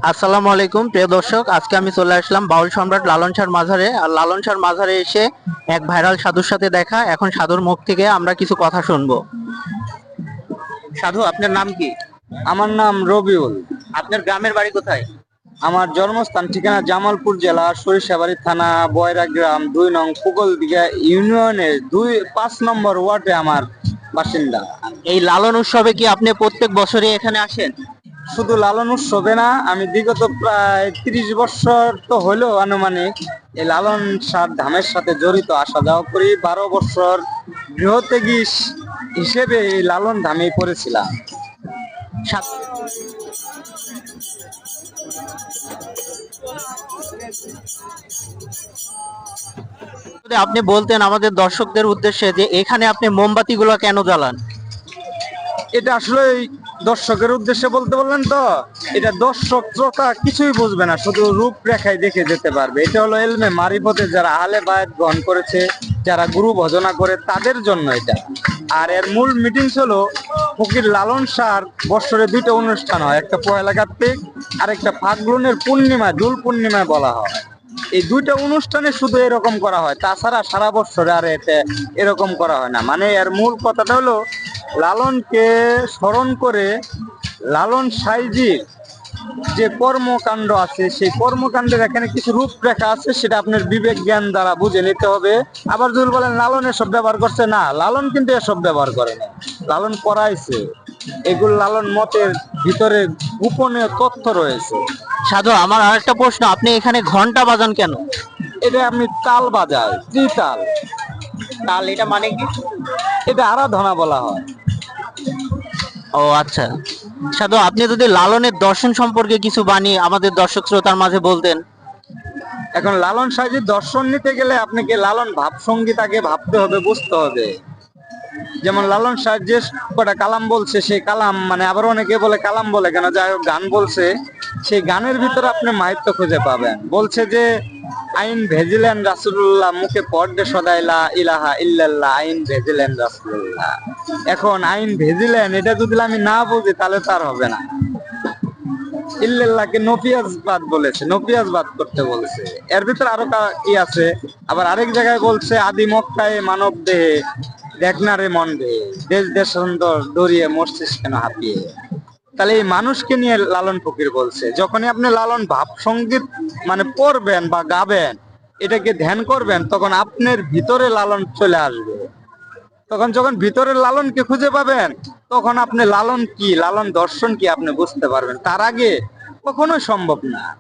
আসসালামু আলাইকুম প্রিয় দর্শক, আজকে আমি চলে আসলাম বাউল সম্রাট লালন শাহর মাজারে। আর লালন শাহর মাজারে এসে এক ভাইরাল সাধুর সাথে দেখা। এখন সাধুর মুখ থেকে আমরা কিছু কথা শুনবো। সাধু, আপনার নাম কি? আমার নাম রবিউল। আপনার গ্রামের বাড়ি কোথায়? আমার জন্মস্থান ঠিকানা জামালপুর জেলা সরিষাবাড়ি থানা বয়রা গ্রাম 2 নং কুকলদিঘা ইউনিয়নের 5 নম্বর ওয়ার্ডে আমার বাসিন্দা। এই লালন উৎসবে কি আপনি প্রত্যেক বছরই এখানে আসেন? শুধু লালন উৎসবে না, আমি বিগত প্রায় 30 বছর তো হইলো আনুমানিক এই লালন শাহ ধামের সাথে জড়িত, আসা যাওয়া করি। 12 বছর গৃহত্যাগী হিসেবে এই লালন ধামেই পড়েছিলাম। সাত- যদি আপনি বলতেন আমাদের দর্শকদের উদ্দেশ্যে যে এখানে আপনি মোমবাতিগুলো কেন জ্বালান? এটা আসলে দর্শকের উদ্দেশ্যে বলতে বললেন তো, এটা দর্শক শ্রোতা কিছুই বুঝবে না, শুধু রূপরেখায় দেখে যেতে পারবে। এটা হলো এলমে মারিফতে যারা আহলে বায়াত গ্রহণ করেছে, যারা গুরু ভজনা করে তাদের জন্য এটা। আর এর মূল মিটিংস হলো ফকির লালন শাহর বৎসরে 2টা অনুষ্ঠান হয়, একটা পয়লা কার্তিক আর একটা ফাল্গুনের পূর্ণিমা, জুল পূর্ণিমায় বলা হয়। এই 2টা অনুষ্ঠানে শুধু এরকম করা হয়, তাছাড়া সারা বছরে আর এতে এরকম করা হয় না। মানে এর মূল কথাটা হলো লালনকে স্মরণ করে লালন সাইজির যে কর্মকাণ্ড আছে সেই কর্মকাণ্ডের এখানে কিছু রূপরেখা আছে, সেটা আপনার বিবেক জ্ঞান দ্বারা বুঝে নিতে হবে। আবার যদি বলেন লালন এসব ব্যবহার করছে, না, লালন কিন্তু এসব ব্যবহার করে না, লালন করাইছে। এগুলো লালন মতের ভিতরে গোপনীয় তথ্য রয়েছে। সাধু, আমার আরেকটা প্রশ্ন, আপনি এখানে ঘন্টা বাজান কেন? এটা আপনি তাল বাজায়, ত্রিতাল। তাল, এটা মানে কি? এটা আরাধনা বলা হয়। ও আচ্ছা। সাধু, আপনি যদি লালনের দর্শন সম্পর্কে কিছু বাণী আমাদের দর্শক শ্রোতার মাঝে বলতেন। এখন লালন সাহেবের দর্শন নিতে গেলে আপনাকে লালন ভাব সঙ্গীত আগে ভাবতে হবে, বুঝতে হবে। যেমন লালন সাহেব যে কটা কালাম বলছে, সেই কালাম মানে আবার অনেকে বলে কালাম বলে কেন, যাই হোক গান বলছে, সেই গানের ভিতরে আপনি মাহিত্য খুঁজে পাবেন। বলছে যে আইন ভেজিলেন রাসূলুল্লাহ, মুখে পড়বে সদাইলা ইলাহা ইল্লাল্লাহ, আইন ভেজিলেন রাসূলুল্লাহ। এখন আইন ভেজিলেন এটা যদি আমি না বুঝি তাহলে তার হবে না। ইল্লাল্লাহকে নফিয়াজবাদ বলেছে, নফিয়াজবাদ করতে বলেছে। এর ভিতরে আরো কি আছে, আবার আরেক জায়গায় বলছে আদি মক্কায় মানব দেহে দেখনারে মন দেহে, দেশ দেশান্তর দড়িয়ে মরছিস কেন হাঁপিয়ে। তাহলে এই মানুষকে নিয়ে লালন ফকির বলছে। যখনই আপনি লালন ভাব সঙ্গীত মানে পড়বেন বা গাবেন, এটাকে ধ্যান করবেন, তখন আপনার ভিতরে লালন চলে আসবে। তখন যখন ভিতরের লালনকে খুঁজে পাবেন, তখন আপনি লালন কি, লালন দর্শন কি আপনি বুঝতে পারবেন। তার আগে কখনোই সম্ভব না।